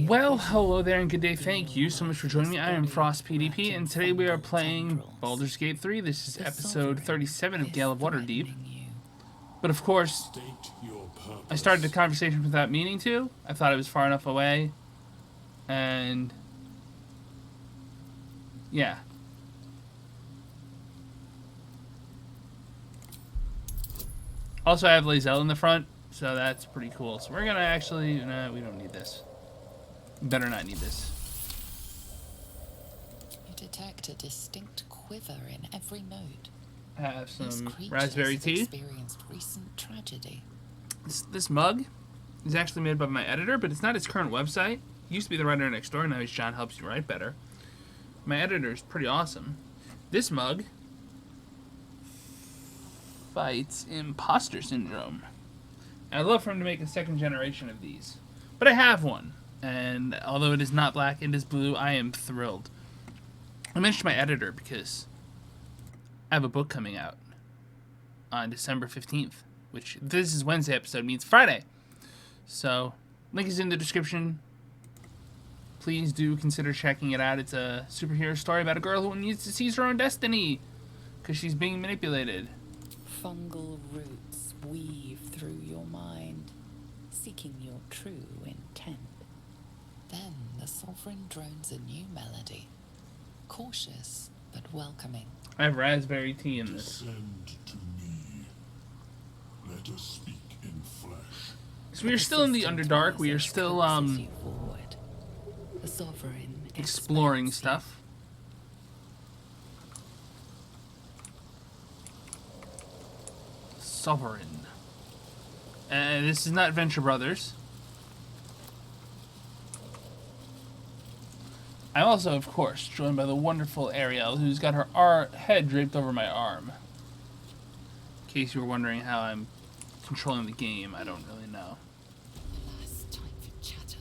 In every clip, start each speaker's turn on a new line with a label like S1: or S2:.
S1: Well, hello there and good day. Thank you so much for joining me. I am FrostPDP, and today we are playing Baldur's Gate 3. This is episode 37 of Gale of Waterdeep. But of course, I started the conversation without meaning to. I thought it was far enough away. And yeah. Also, I have Lazelle in the front, so that's pretty cool. So we're gonna actually... No, we don't need this. Better not need this.
S2: You detect a distinct quiver in every note.
S1: I have some raspberry tea.
S2: Experienced recent tragedy.
S1: This mug is actually made by my editor, but it's not his current website. It used to be the writer next door, now he's John Helps You Write Better. My editor is pretty awesome. This mug fights imposter syndrome. I'd love for him to make a second generation of these. But I have one. And although it is not black, it is blue, I am thrilled. I mentioned my editor because I have a book coming out on December 15th, which this is Wednesday episode means Friday. So, link is in the description. Please do consider checking it out. It's a superhero story about a girl who needs to seize her own destiny because she's being manipulated.
S2: Fungal roots weave through your mind, seeking your true intent. Then the sovereign drones a new melody, cautious but welcoming.
S1: I have raspberry tea in this.
S3: Descend to me. Let us speak in flesh.
S1: So we are still in the Underdark. We are still
S2: The sovereign
S1: exploring stuff. Sovereign. And this is not Venture Brothers. I'm also, of course, joined by the wonderful Ariel, who's got her head draped over my arm. In case you were wondering how I'm controlling the game, I don't really know.
S2: Last time for chatter.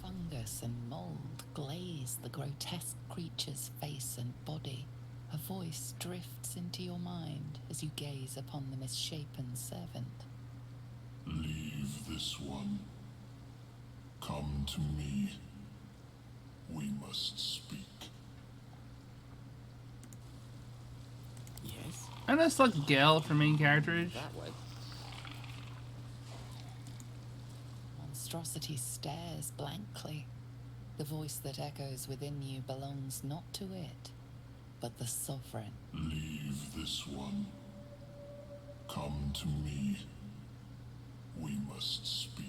S2: Fungus and mold glaze the grotesque creature's face and body. A voice drifts into your mind as you gaze upon the misshapen servant.
S3: Leave this one. Come to me. We must speak.
S4: Yes.
S1: I know select Gale for main characters.
S4: That way.
S2: Monstrosity stares blankly. The voice that echoes within you belongs not to it, but the sovereign.
S3: Leave this one. Come to me. We must speak.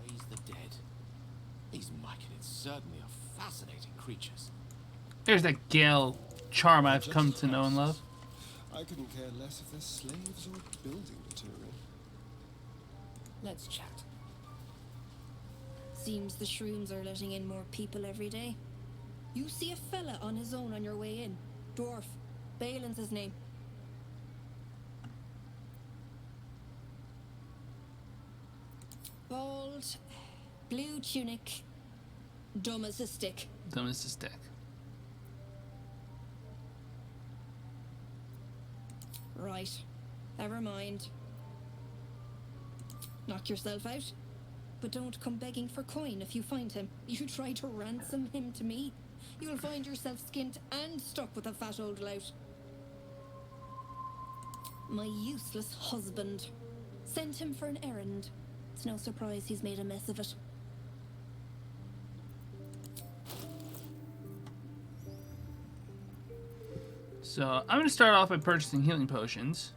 S4: Raise the dead. These Myconids certainly are fascinating creatures.
S1: There's that Gale charm I've come to know and love.
S5: I couldn't care less if they're slaves or building material.
S4: Let's chat.
S6: Seems the Shrooms are letting in more people every day. You see a fella on his own on your way in. Dwarf. Balin's his name. Bald, blue tunic, dumb as a stick.
S1: Dumb as a stick.
S6: Right. Never mind. Knock yourself out. But don't come begging for coin if you find him. You try to ransom him to me, you'll find yourself skint and stuck with a fat old lout. My useless husband. Sent him for an errand. It's no surprise he's made a mess of it.
S1: So I'm going to start off by purchasing healing potions.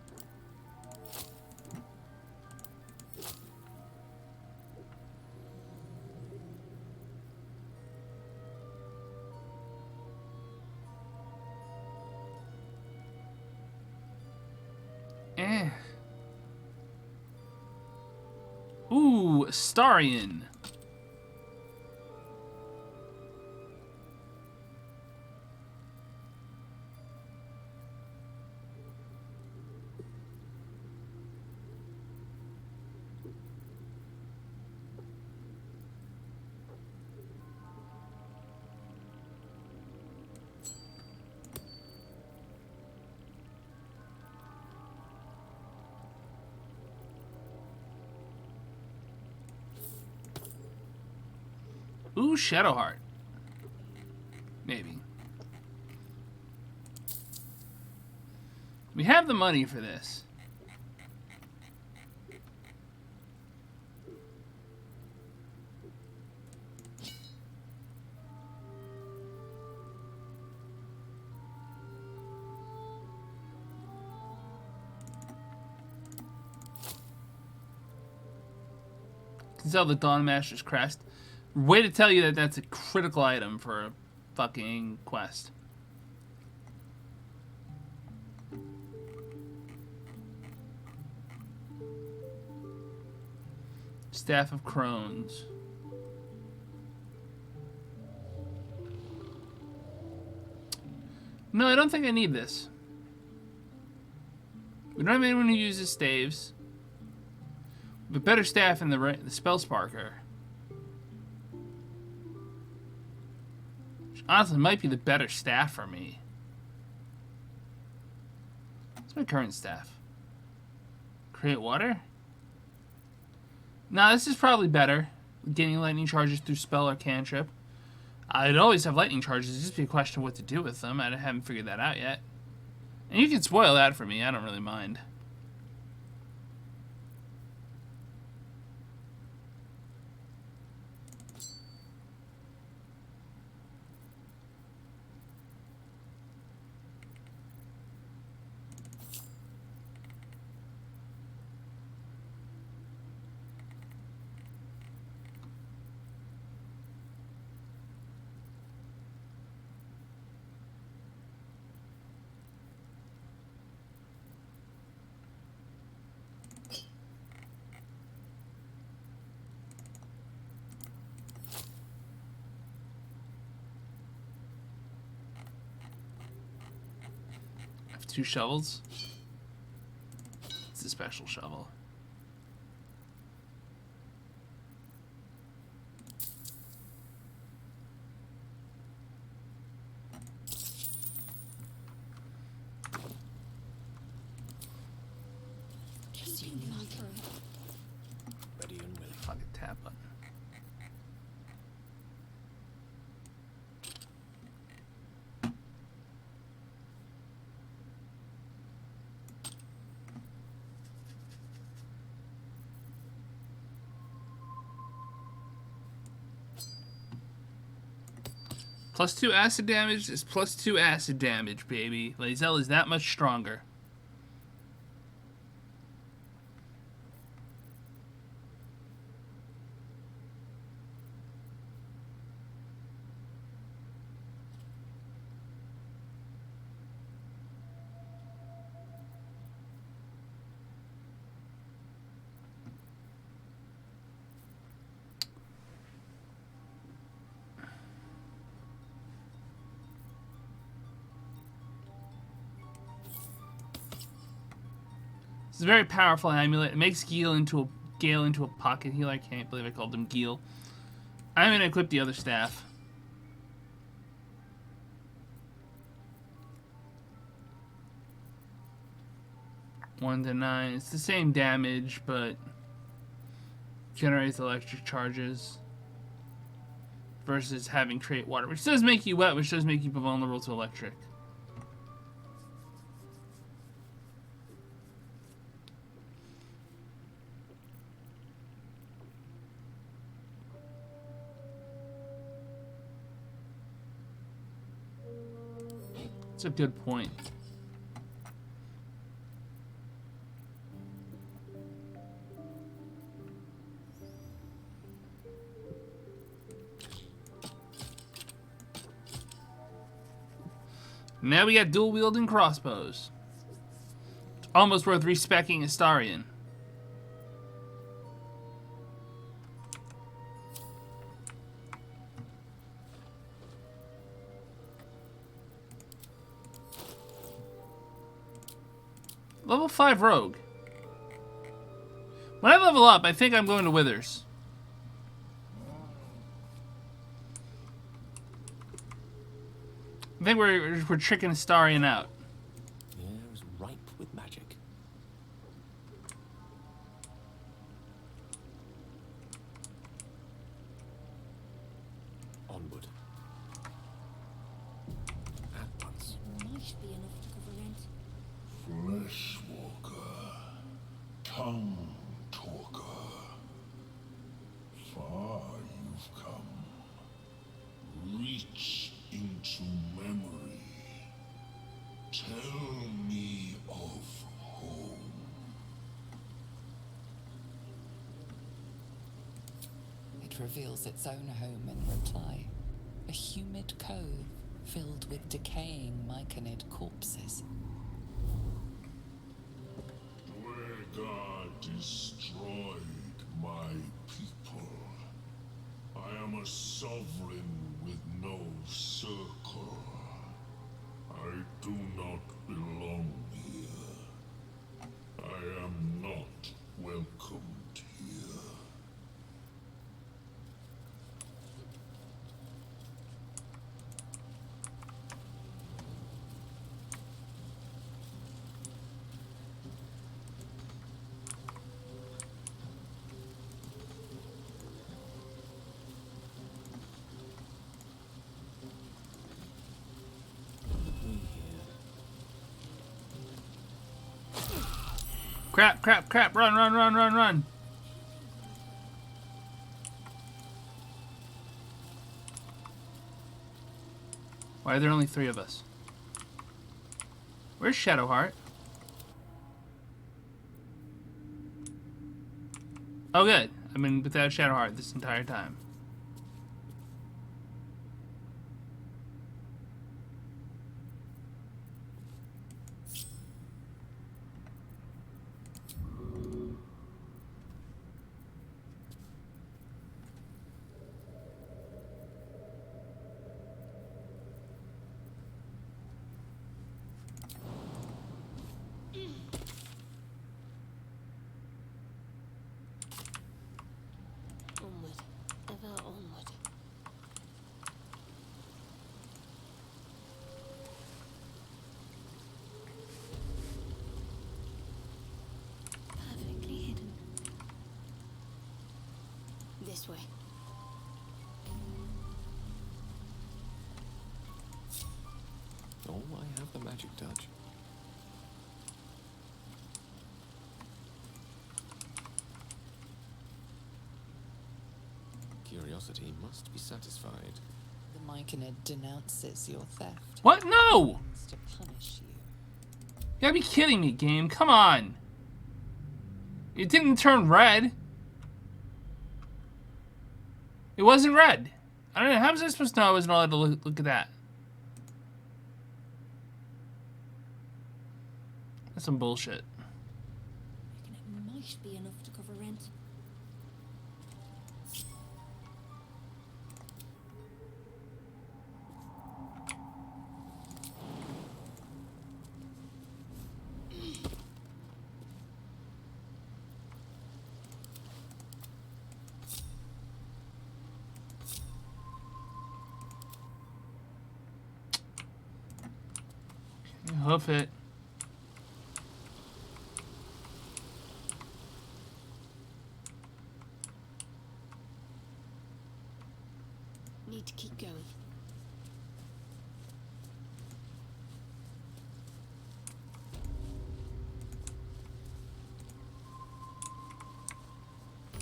S1: Ooh, Starion. Ooh, Shadowheart. Maybe. We have the money for this. Can sell the Dawnmaster's Crest. Way to tell you that that's a critical item for a fucking quest. Staff of Crones. No, I don't think I need this. We don't have anyone who uses staves. But better staff in the spell sparker. Which honestly might be the better staff for me. What's my current staff? Create water? Nah, this is probably better. Getting lightning charges through spell or cantrip. I'd always have lightning charges. It'd just be a question of what to do with them. I haven't figured that out yet. And you can spoil that for me. I don't really mind. I have 2 shovels. It's a special shovel.
S4: Ready and willing.
S1: Fucking tap button. +2 acid damage is +2 acid damage, baby. Lae'zel is that much stronger. It's a very powerful amulet. It makes Gale into a pocket healer. I can't believe I called him Gale. I'm gonna equip the other staff. One to 9. It's the same damage, but generates electric charges versus having create water, which does make you wet, which does make you vulnerable to electric. That's a good point. Now we got dual wielding crossbows. It's almost worth respecking Astarion. Level 5 rogue. When I level up, I think I'm going to Withers. I think we're tricking Astarion out.
S4: The air is ripe with magic.
S3: Come, talker. Far you've come. Reach into memory. Tell me of home.
S2: It reveals its own home in reply. A humid cove filled with decaying myconid corpses.
S3: Dwargar destroyed my people. I am a sovereign with no circle. I do not belong here. I am not welcomed here.
S1: Crap, crap, crap. Run, run, run, run, run. Why are there only 3 of us? Where's Shadowheart? Oh, good. I've been without Shadowheart this entire time.
S7: Onward, ever onward. Perfectly hidden. This way.
S4: Oh, I have the magic touch. Curiosity must be satisfied.
S2: The myconid denounces your theft.
S1: What? No!
S2: Wants to punish you.
S1: You gotta be kidding me, game. Come on. It didn't turn red. It wasn't red. I don't know. How was I supposed to know I wasn't allowed to look at that? That's some bullshit.
S6: I reckon it might be enough to cover rent.
S1: Hoof it.
S7: Need to keep going.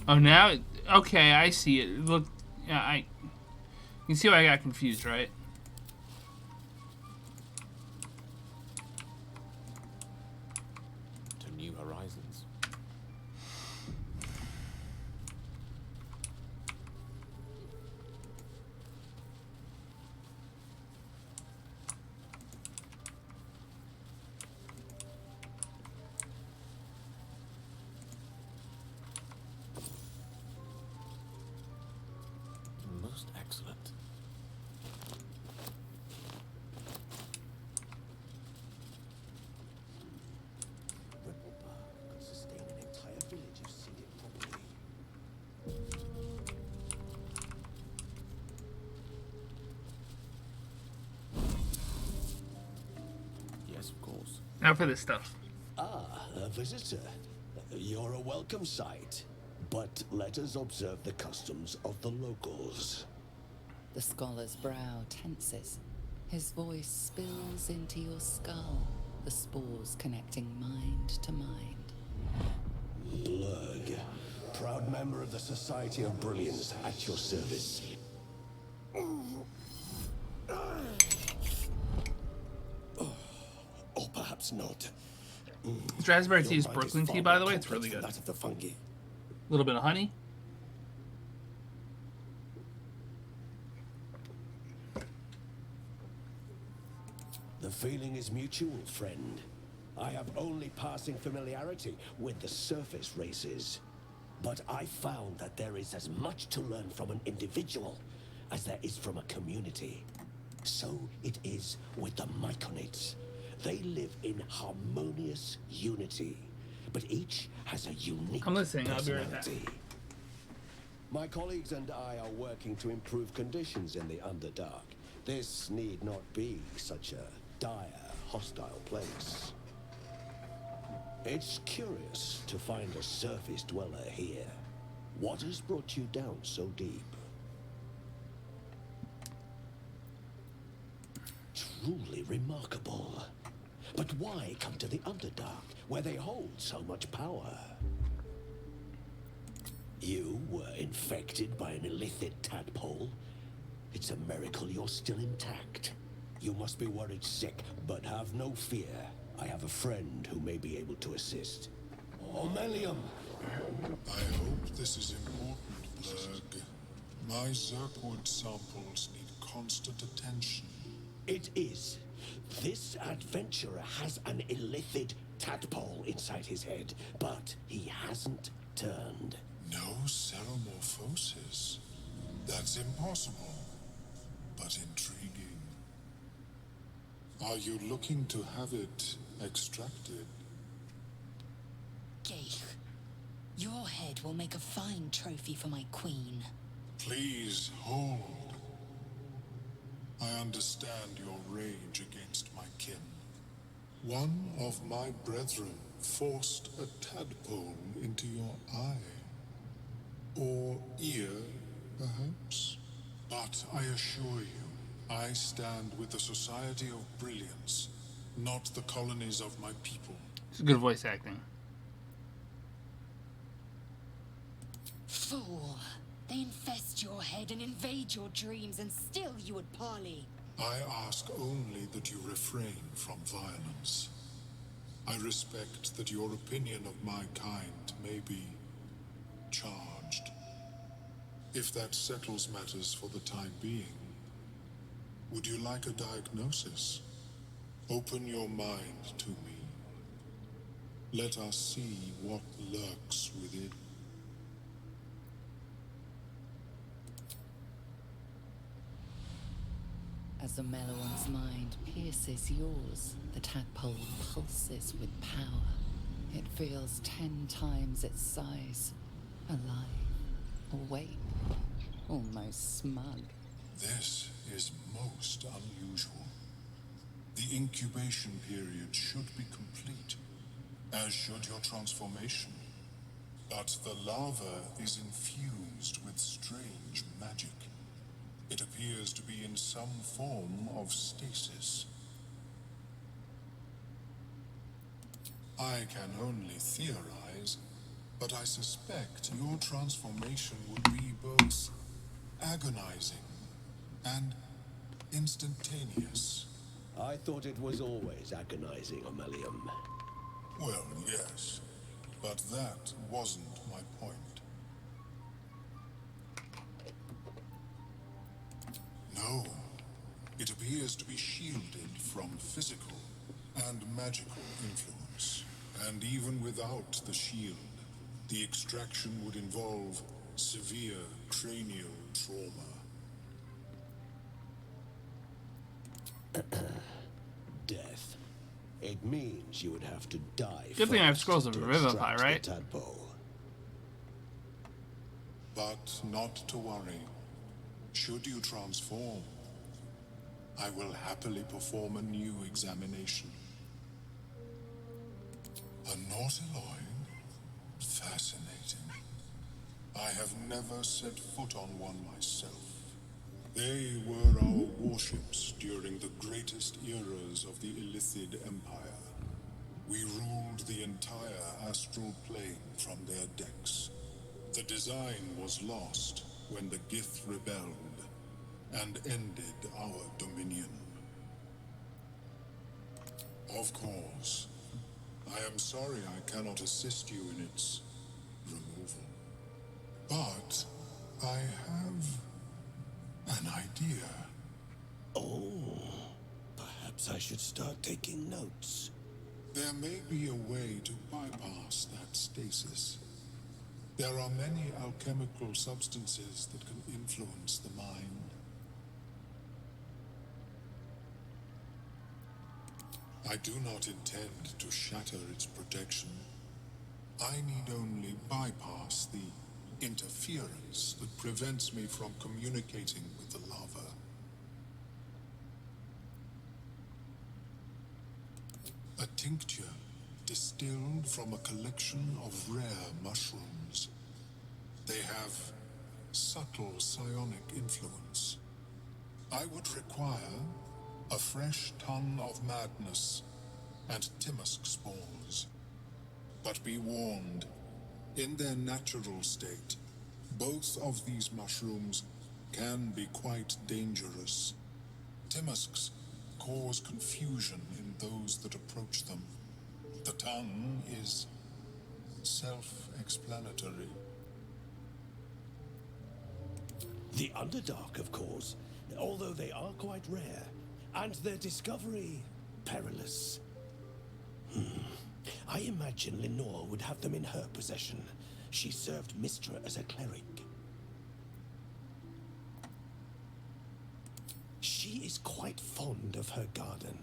S1: Oh, now? Okay, I see it. Look, yeah, you can see why I got confused, right?
S4: To new horizons. Most excellent.
S8: Ripple bark could sustain an entire village if seeded properly.
S4: Yes, of course.
S1: Now for this stuff.
S8: Ah, a visitor. You're a welcome sight. But let us observe the customs of the locals.
S2: The scholar's brow tenses. His voice spills into your skull, the spores connecting mind to mind.
S8: member of the Society of Brilliance at your service. Or perhaps not.
S1: This raspberry tea
S8: Your
S1: is
S8: mind
S1: Brooklyn
S8: far
S1: tea, by
S8: more
S1: the way. It's
S8: complex
S1: really
S8: than
S1: good.
S8: that of the fungi.
S1: A little bit of honey.
S8: The feeling is mutual, friend. I have only passing familiarity with the surface races. But I found that there is as much to learn from an individual as there is from a community. So it is with the Myconids. They live in harmonious unity, but each has a unique
S1: I'm listening. I'll be right back.
S8: personality. My colleagues and I are working to improve conditions in the Underdark. This need not be such a dire, hostile place. It's curious to find a surface dweller here. What has brought you down so deep? Truly remarkable. But why come to the Underdark, where they hold so much power? You were infected by an illithid tadpole? It's a miracle you're still intact. You must be worried sick, but have no fear. I have a friend who may be able to assist. Omelium!
S3: I hope this is important, Blurg. My Zerkwood samples need constant attention.
S8: It is. This adventurer has an illithid tadpole inside his head, but he hasn't turned.
S3: No seromorphosis. That's impossible, but intriguing. Are you looking to have it extracted?
S2: Gale, your head will make a fine trophy for my queen.
S3: Please hold. I understand your rage against my kin. One of my brethren forced a tadpole into your eye. Or ear, perhaps? But I assure you, I stand with the Society of Brilliance, not the colonies of my people.
S1: It's good voice acting.
S2: Fool! They infest your head and invade your dreams, and still you would parley.
S3: I ask only that you refrain from violence. I respect that your opinion of my kind may be charged. If that settles matters for the time being, would you like a diagnosis? Open your mind to me. Let us see what lurks within.
S2: As the Meloan's mind pierces yours, the tadpole pulses with power. It feels 10 times its size. Alive, awake, almost smug.
S3: This is most unusual. The incubation period should be complete, as should your transformation. But the larva is infused with strange magic. It appears to be in some form of stasis. I can only theorize, but I suspect your transformation would be both agonizing and instantaneous.
S8: I thought it was always agonizing, Omelium.
S3: Well, yes, but that wasn't my point. No, it appears to be shielded from physical and magical influence. And even without the shield, the extraction would involve severe cranial trauma.
S8: Death. It means you would have to die.
S1: Good thing I have
S8: first
S1: scrolls of
S8: to
S1: Revivify,
S8: extract
S1: right?
S8: the tadpole.
S3: But not to worry. Should you transform, I will happily perform a new examination. A nautiloid? Fascinating. I have never set foot on one myself. They were our warships during the greatest eras of the Illithid Empire. We ruled the entire astral plane from their decks. The design was lost when the Gith rebelled and ended our dominion. Of course, I am sorry I cannot assist you in its removal. But I have an idea.
S8: Oh, perhaps I should start taking notes.
S3: There may be a way to bypass that stasis. There are many alchemical substances that can influence the mind. I do not intend to shatter its protection. I need only bypass the interference that prevents me from communicating with the lava. A tincture distilled from a collection of rare mushrooms. They have subtle psionic influence. I would require a fresh ton of madness and Timusk spores. But be warned, in their natural state, both of these mushrooms can be quite dangerous. Timusks cause confusion in those that approach them. The tongue is self-explanatory.
S8: The Underdark, of course, although they are quite rare, and their discovery perilous. I imagine Lenore would have them in her possession. She served Mistra as a cleric. She is quite fond of her garden.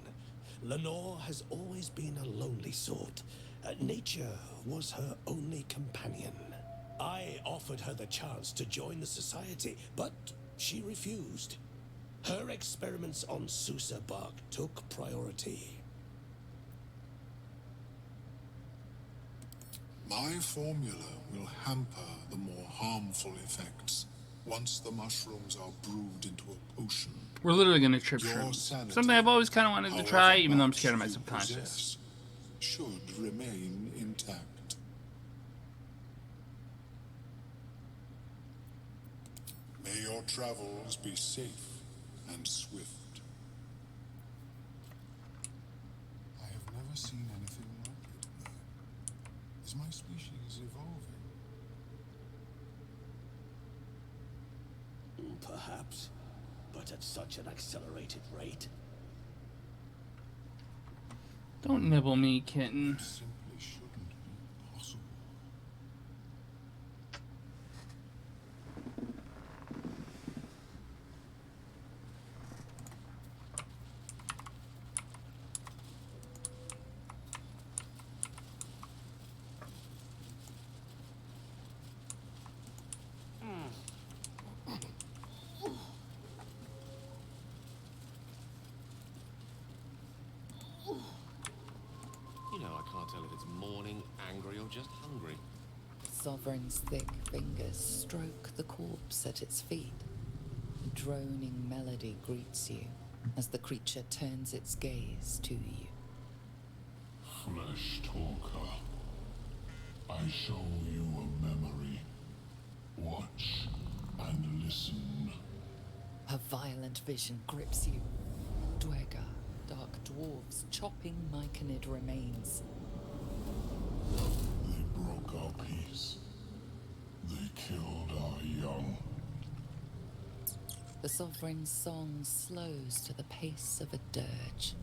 S8: Lenore has always been a lonely sort. Nature was her only companion. I offered her the chance to join the society, but she refused. Her experiments on Susa bark took priority.
S3: My formula will hamper the more harmful effects once the mushrooms are brewed into a potion.
S1: We're literally gonna trip
S3: Your
S1: shrooms.
S3: sanity,
S1: Something I've always kind of wanted to
S3: however
S1: try, even though I'm
S3: much
S1: scared of my
S3: you
S1: subconscious.
S3: possess, should remain intact. May your travels be safe and swift. I have never seen anything like it. Is my species evolving?
S8: Perhaps, but at such an accelerated rate.
S1: Don't nibble me, kitten.
S3: Simply shouldn't be possible.
S4: You know, I can't tell if it's mourning, angry, or just hungry.
S2: Sovereign's thick fingers stroke the corpse at its feet. A droning melody greets you as the creature turns its gaze to you.
S3: Flesh talker, I show you a memory. Watch and listen.
S2: A violent vision grips you. Dwergar, dark dwarves chopping myconid remains.
S3: They broke our peace. They killed our young.
S2: The Sovereign's song slows to the pace of a dirge.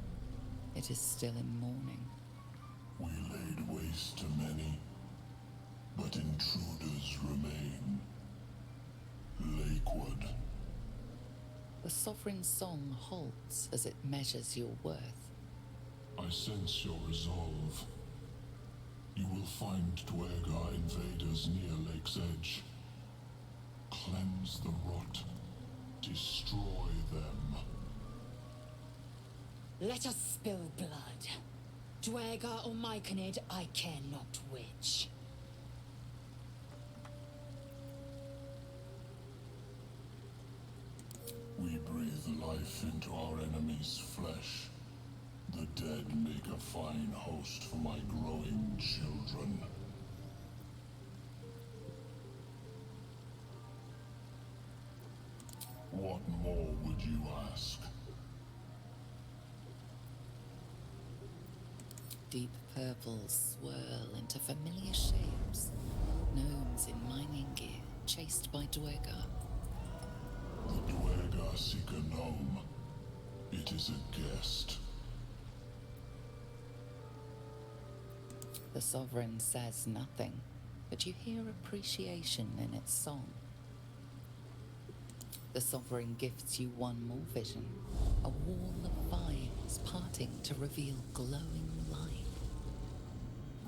S2: It is still in mourning.
S3: We laid waste to many, but intruders remain. Lakewood.
S2: The Sovereign's song halts as it measures your worth.
S3: I sense your resolve. You will find Dwergar invaders near Lake's edge. Cleanse the rot. Destroy them.
S6: Let us spill blood. Dwergar or myconid, I care not which.
S3: We breathe life into our enemy's flesh. The dead make a fine host for my growing children. What more would you ask?
S2: Deep purples swirl into familiar shapes. Gnomes in mining gear, chased by Dwergar.
S3: The Dwergar seek a gnome. It is a guest.
S2: The Sovereign says nothing, but you hear appreciation in its song. The Sovereign gifts you one more vision, a wall of vines parting to reveal glowing light.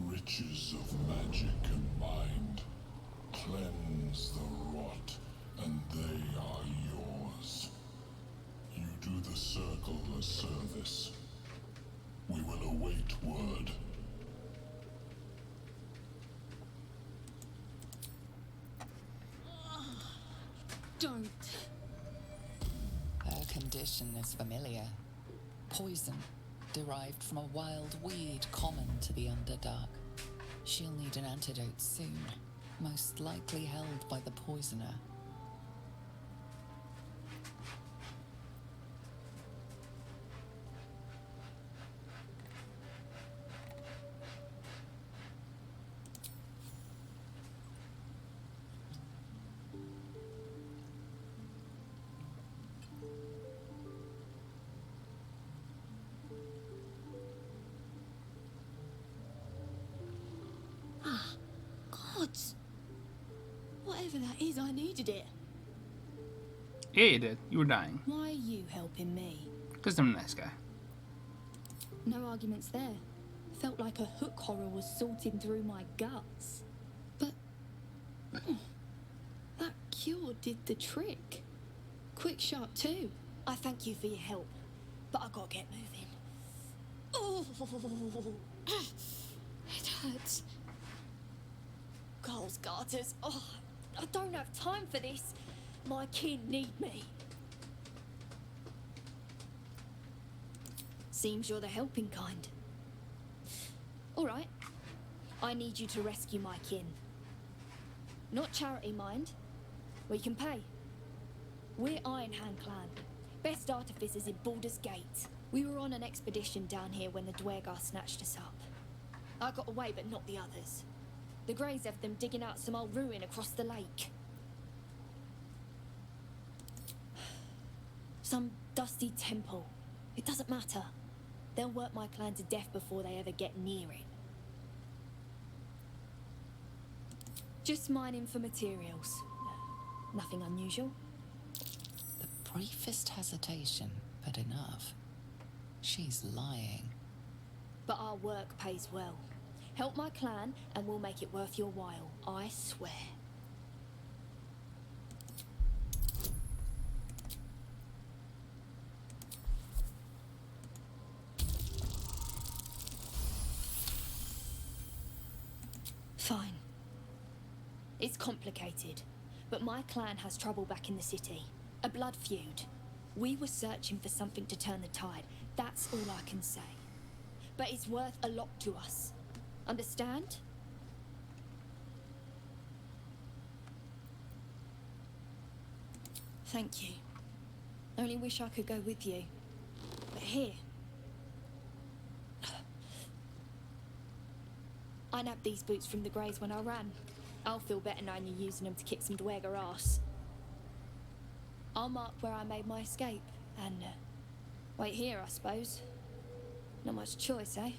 S3: Riches of magic and mind. Cleanse the rot, and they are yours. You do the Circle a service. We will await word.
S6: Don't.
S2: Her condition is familiar. Poison, derived from a wild weed common to the Underdark. She'll need an antidote soon, most likely held by the poisoner.
S7: Gods. Whatever that is, I needed it.
S1: Yeah, you did. You were dying.
S6: Why are you helping me?
S1: Because I'm a nice guy.
S6: No arguments there. Felt like a hook horror was sorting through my guts. But that cure did the trick. Quick, sharp too.
S7: I thank you for your help, but I gotta get moving. Oh, it hurts. Gale's garters. Oh, I don't have time for this. My kin need me.
S6: Seems you're the helping kind. All right. I need you to rescue my kin. Not charity, mind. We can pay. We're Iron Hand Clan. Best artificers in Baldur's Gate. We were on an expedition down here when the Dwergar snatched us up. I got away, but not the others. The Greys have them digging out some old ruin across the lake. Some dusty temple. It doesn't matter. They'll work my clan to death before they ever get near it. Just mining for materials. Nothing unusual.
S2: The briefest hesitation, but enough. She's lying.
S6: But our work pays well. Help my clan and we'll make it worth your while. I swear. Fine. It's complicated, but my clan has trouble back in the city. A blood feud. We were searching for something to turn the tide. That's all I can say. But it's worth a lot to us. Understand? Thank you. Only wish I could go with you. But here... I nabbed these boots from the Greys when I ran. I'll feel better knowing you're using them to kick some Dwergar ass. I'll mark where I made my escape, and wait here, I suppose. Not much choice, eh?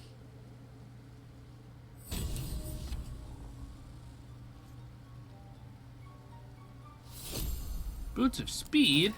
S1: Boots of speed?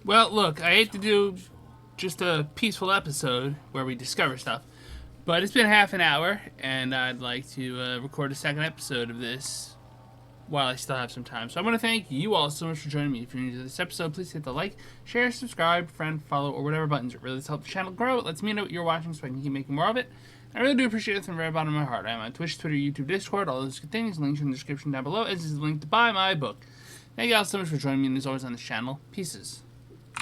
S1: Well, look, I hate to do just a peaceful episode where we discover stuff, but it's been half an hour, and I'd like to record a second episode of this while I still have some time. So I want to thank you all so much for joining me. If you're new to this episode, please hit the like, share, subscribe, friend, follow, or whatever buttons. It really does help the channel grow. It lets me know what you're watching so I can keep making more of it. I really do appreciate it from the very bottom of my heart. I'm on Twitch, Twitter, YouTube, Discord, all those good things. Links in the description down below, as is the link to buy my book. Thank you all so much for joining me, and as always on this channel, pieces.